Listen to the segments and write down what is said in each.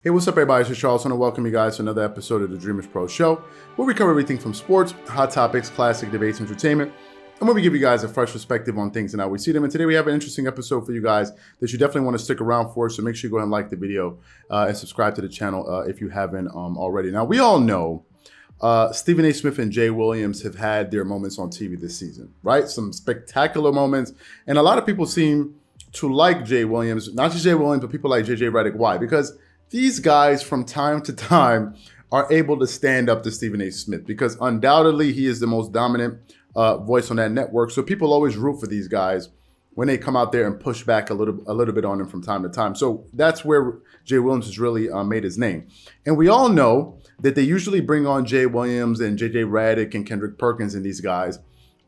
Hey, what's up, everybody? It's Charles, and I welcome you guys to another episode of the Dreamerspro Show, where we cover everything from sports, hot topics, classic debates, entertainment, and where we give you guys a fresh perspective on things and how we see them. And today we have an interesting episode for you guys that you definitely want to stick around for, so make sure you go ahead and like the video and subscribe to the channel if you haven't already. Now, we all know Stephen A. Smith and Jay Williams have had their moments on TV this season, right? Some spectacular moments, and a lot of people seem to like Jay Williams, not just Jay Williams, but people like JJ Redick. Why? Because these guys from time to time are able to stand up to Stephen A. Smith because undoubtedly he is the most dominant voice on that network. So people always root for these guys when they come out there and push back a little bit on them from time to time. So that's where Jay Williams has really made his name. And we all know that they usually bring on Jay Williams and JJ Redick and Kendrick Perkins and these guys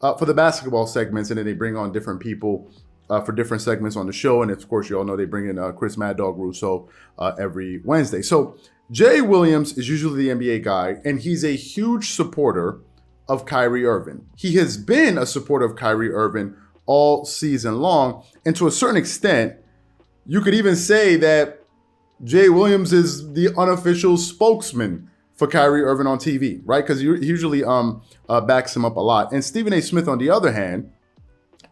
for the basketball segments, and then they bring on different people for different segments on the show. And of course, you all know they bring in Chris Mad Dog Russo every Wednesday. So Jay Williams is usually the NBA guy, and he's a huge supporter of Kyrie Irving. He has been a supporter of Kyrie Irving all season long. And to a certain extent, you could even say that Jay Williams is the unofficial spokesman for Kyrie Irving on TV, right? Because he usually backs him up a lot. And Stephen A. Smith, on the other hand,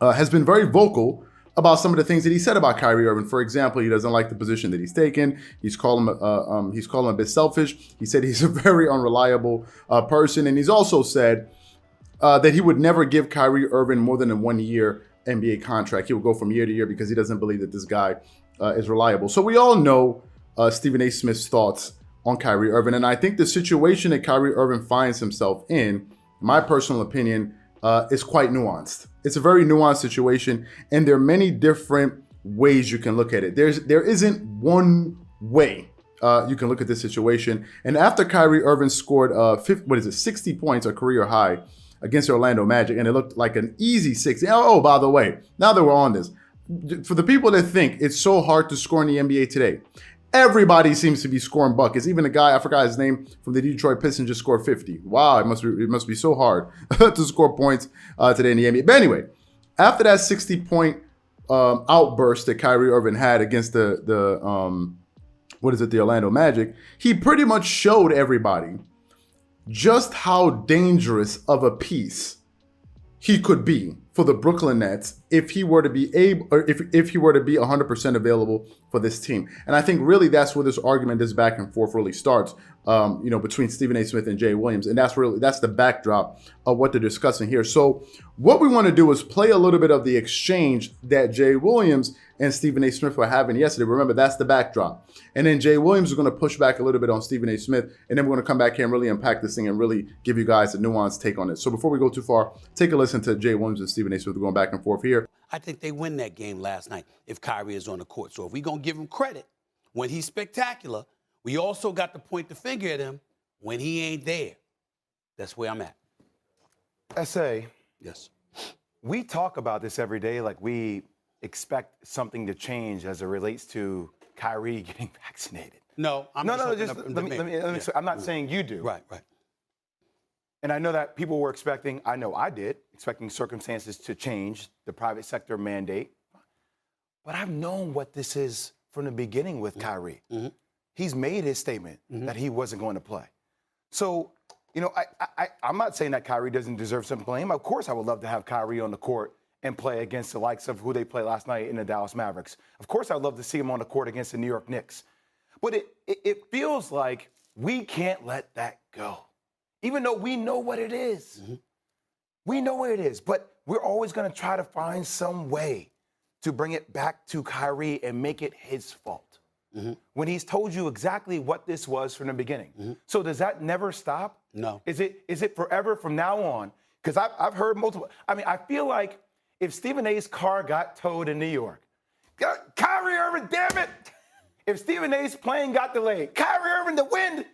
has been very vocal about some of the things that he said about Kyrie Irving. For example, he doesn't like the position that he's taken. He's calling him a bit selfish. He said he's a very unreliable person, and he's also said that he would never give Kyrie Irving more than a 1-year NBA contract. He will go from year to year because he doesn't believe that this guy is reliable. So we all know Stephen A. Smith's thoughts on Kyrie Irving, and I think the situation that Kyrie Irving finds himself in my personal opinion, is quite nuanced. It's a very nuanced situation, and there are many different ways you can look at it. There isn't one way you can look at this situation. And after Kyrie Irving scored 60 points, a career high, against the Orlando Magic, and it looked like an easy 60. Oh, by the way, now that we're on this, for the people that think it's so hard to score in the NBA today, everybody seems to be scoring buckets. Even the guy, I forgot his name, from the Detroit Pistons just scored 50. Wow, it must be so hard to score points today in the NBA. But anyway, after that 60-point outburst that Kyrie Irving had against the Orlando Magic, he pretty much showed everybody just how dangerous of a piece he could be for the Brooklyn Nets if he were to be able, or if he were to be 100% available for this team. And I think really that's where this argument, this back and forth really starts, between Stephen A. Smith and Jay Williams. And that's the backdrop of what they're discussing here. So what we want to do is play a little bit of the exchange that Jay Williams and Stephen A. Smith were having yesterday. Remember, that's the backdrop. And then Jay Williams is going to push back a little bit on Stephen A. Smith. And then we're going to come back here and really unpack this thing and really give you guys a nuanced take on it. So before we go too far, take a listen to Jay Williams and Stephen A. Smith going back and forth here. I think they win that game last night if Kyrie is on the court. So if we're going to give him credit when he's spectacular, we also got to point the finger at him when he ain't there. That's where I'm at. S.A. Yes. We talk about this every day like we expect something to change as it relates to Kyrie getting vaccinated. No, I'm not saying you do. Right. And I know that people were expecting, I know I did, expecting circumstances to change, the private sector mandate. But I've known what this is from the beginning with Kyrie. Mm-hmm. He's made his statement that he wasn't going to play. So, I'm not saying that Kyrie doesn't deserve some blame. Of course, I would love to have Kyrie on the court and play against the likes of who they played last night in the Dallas Mavericks. Of course, I'd love to see him on the court against the New York Knicks. But it feels like we can't let that go. Even though we know what it is. Mm-hmm. We know what it is, but we're always going to try to find some way to bring it back to Kyrie and make it his fault. Mm-hmm. When he's told you exactly what this was from the beginning. Mm-hmm. So does that never stop? No. Is it forever from now on? Because I've heard multiple. I feel like if Stephen A's car got towed in New York, Kyrie Irving, damn it! If Stephen A's plane got delayed, Kyrie Irving, the wind.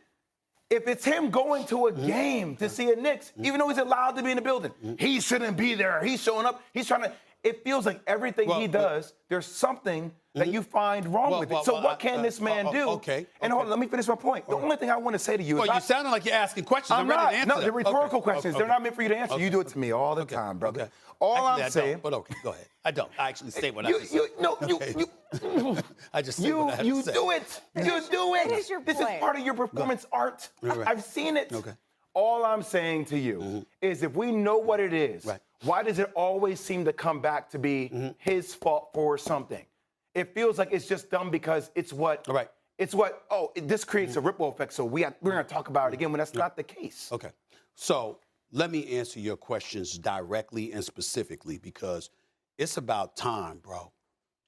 If it's him going to a game to see a Knicks, even though he's allowed to be in the building, he shouldn't be there. He's showing up. He's trying to. It feels like everything he does, there's something that you find wrong with it. So what can this man do? Okay. And hold on, let me finish my point. The only thing I want to say to you is you sounded like you're asking questions. I'm ready to answer them. No, they're rhetorical questions. They're not meant for you to answer. You do it to me all the time, brother. Okay. All Actually, I'm saying. But okay, go ahead. I don't. I actually say what I say. I just say what I have You to say. do it. You do it. finish your This is point. part of your performance art. Right. I've seen it. Okay. All I'm saying to you is if we know what it is, Right. why does it always seem to come back to be his fault for something? It feels like it's just done because it's what. Right. It's what. Oh, this creates a ripple effect. So we're going to talk about it again when that's not the case. Okay. So let me answer your questions directly and specifically because it's about time, bro,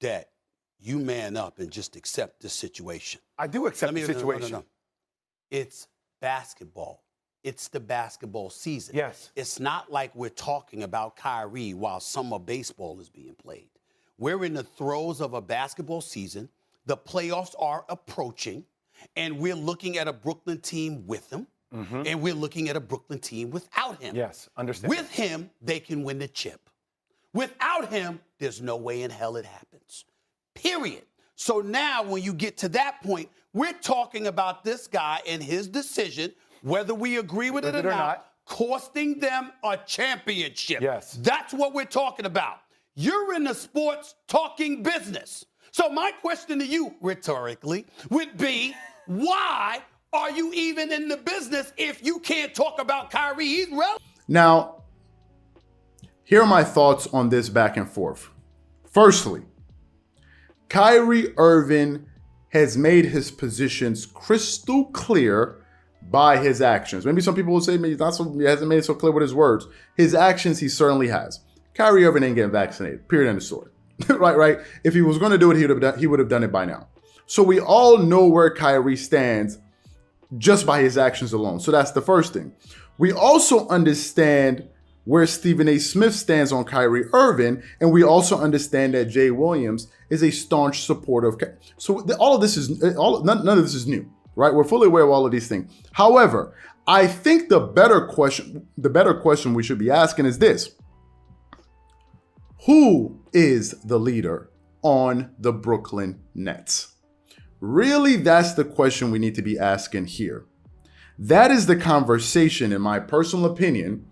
that you man up and just accept the situation. I do accept the situation. No. It's basketball. It's the basketball season. Yes. It's not like we're talking about Kyrie while summer baseball is being played. We're in the throes of a basketball season. The playoffs are approaching, and we're looking at a Brooklyn team with him, and we're looking at a Brooklyn team without him. Yes, understand. With him, they can win the chip. Without him, there's no way in hell it happens. Period. So now when you get to that point, we're talking about this guy and his decision, whether we agree with it or not, costing them a championship. Yes. That's what we're talking about. You're in the sports talking business. So my question to you, rhetorically, would be, why are you even in the business if you can't talk about Kyrie? He's relevant. Now, here are my thoughts on this back and forth. Firstly, Kyrie Irving has made his positions crystal clear by his actions. Maybe some people will say he hasn't made it so clear with his words. His actions, he certainly has. Kyrie Irving ain't getting vaccinated. Period. End of story. right? If he was going to do it, he would have done it by now. So we all know where Kyrie stands just by his actions alone. So that's the first thing. We also understand where Stephen A. Smith stands on Kyrie Irving, and we also understand that Jay Williams is a staunch supporter of. So all of this is none of this is new, right? We're fully aware of all of these things. However, I think the better question we should be asking is this: who is the leader on the Brooklyn Nets? Really, that's the question we need to be asking here. That is the conversation, in my personal opinion,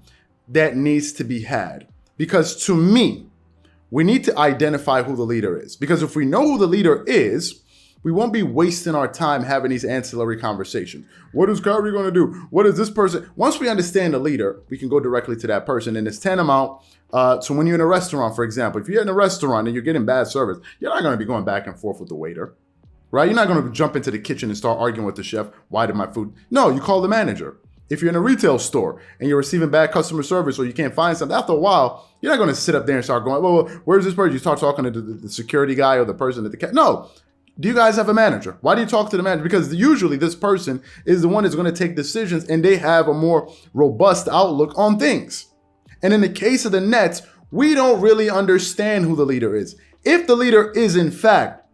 that needs to be had. Because to me, we need to identify who the leader is. Because if we know who the leader is, we won't be wasting our time having these ancillary conversations. What is Kyrie going to do? What is this person? Once we understand the leader, we can go directly to that person. And it's tantamount to when you're in a restaurant, for example. If you're in a restaurant and you're getting bad service, you're not going to be going back and forth with the waiter, right? You're not going to jump into the kitchen and start arguing with the chef. Why did my food? No, you call the manager. If you're in a retail store and you're receiving bad customer service or you can't find something, after a while, you're not going to sit up there and start going, well, where's this person? You start talking to the security guy or the person at the No. Do you guys have a manager? Why do you talk to the manager? Because usually this person is the one that's going to take decisions and they have a more robust outlook on things. And in the case of the Nets, we don't really understand who the leader is. If the leader is, in fact,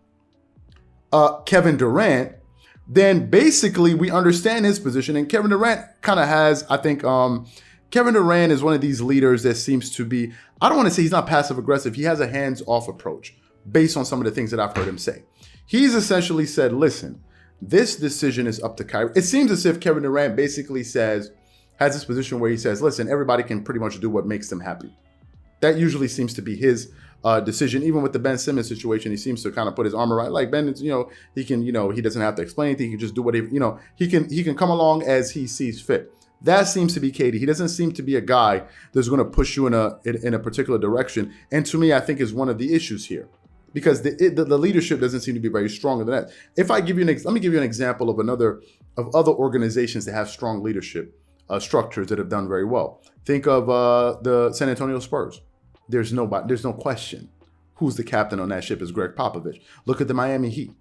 Kevin Durant, then basically we understand his position. And Kevin Durant kind of has, I think, Kevin Durant is one of these leaders that seems to be, I don't want to say he's not passive aggressive. He has a hands-off approach based on some of the things that I've heard him say. He's essentially said, listen, this decision is up to Kyrie. It seems as if Kevin Durant basically has this position where he says, listen, everybody can pretty much do what makes them happy. That usually seems to be his decision. Even with the Ben Simmons situation, he seems to kind of put his arm around. Like Ben, he can, he doesn't have to explain anything. He can just do whatever, he can come along as he sees fit. That seems to be Katie. He doesn't seem to be a guy that's going to push you in a particular direction. And to me, I think is one of the issues here. Because the leadership doesn't seem to be very strong in that. If I give you let me give you an example of other organizations that have strong leadership structures that have done very well. Think of the San Antonio Spurs. There's no question who's the captain on that ship is Greg Popovich. Look at the Miami Heat.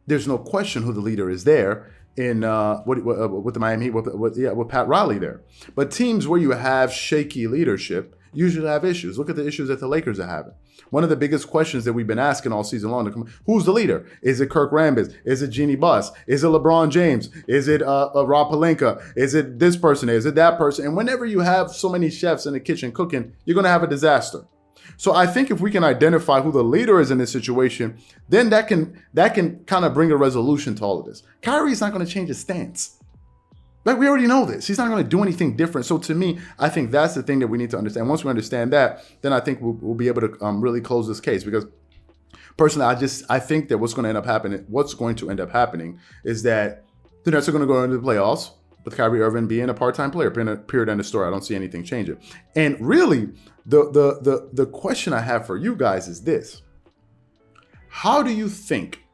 There's no question who the leader is there in with the Miami Heat with Pat Riley there. But teams where you have shaky leadership usually have issues. Look at the issues that the Lakers are having. One of the biggest questions that we've been asking all season long, who's the leader? Is it Kirk Rambis? Is it Jeannie Buss? Is it LeBron James? Is it Rob Pelinka? Is it this person? Is it that person? And whenever you have so many chefs in the kitchen cooking, you're going to have a disaster. So I think if we can identify who the leader is in this situation, then that can kind of bring a resolution to all of this. Kyrie's not going to change his stance. Like, we already know this. He's not going to do anything different. So to me, I think that's the thing that we need to understand. Once we understand that, then I think we'll be able to really close this case. Because Personally, I think that what's going to end up happening is that the Nets are going to go into the playoffs with Kyrie Irving being a part-time player. Period, end of story. I don't see anything changing. And really, the question I have for you guys is this: how do you think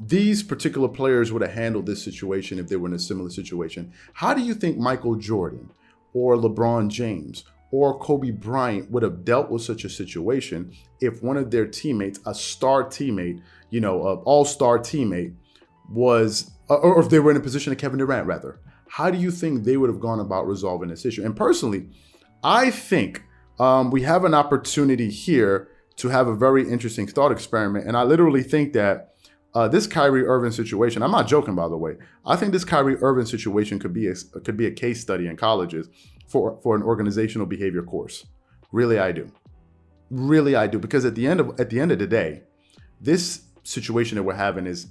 these particular players would have handled this situation if they were in a similar situation? How do you think Michael Jordan or LeBron James or Kobe Bryant would have dealt with such a situation if one of their teammates, a star teammate, an all-star teammate, was, or if they were in a position of Kevin Durant, rather? How do you think they would have gone about resolving this issue? And personally, I think we have an opportunity here to have a very interesting thought experiment. And I literally think that this Kyrie Irving situation, I'm not joking, by the way, I think this Kyrie Irving situation could be a case study in colleges for an organizational behavior course. Really, I do. Really, I do. Because at the end of the day, this situation that we're having is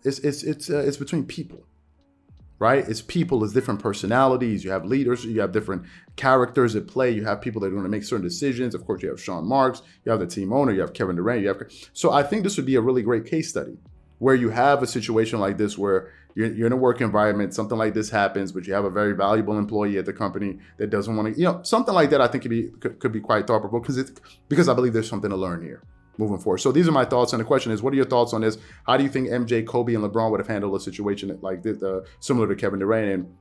it's between people, right? It's people, it's different personalities. You have leaders, you have different characters at play. You have people that are going to make certain decisions. Of course, you have Sean Marks, you have the team owner, you have Kevin Durant, so I think this would be a really great case study where you have a situation like this where you're in a work environment, something like this happens, but you have a very valuable employee at the company that doesn't want to, something like that I think could be quite thought-provoking because I believe there's something to learn here moving forward. So these are my thoughts, and the question is, what are your thoughts on this? How do you think MJ, Kobe, and LeBron would have handled a situation like this, similar to Kevin Durant? And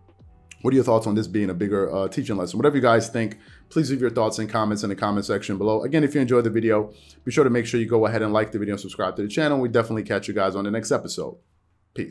what are your thoughts on this being a bigger teaching lesson? Whatever you guys think, please leave your thoughts and comments in the comment section below. Again, if you enjoyed the video, be sure to make sure you go ahead and like the video and subscribe to the channel. We definitely catch you guys on the next episode.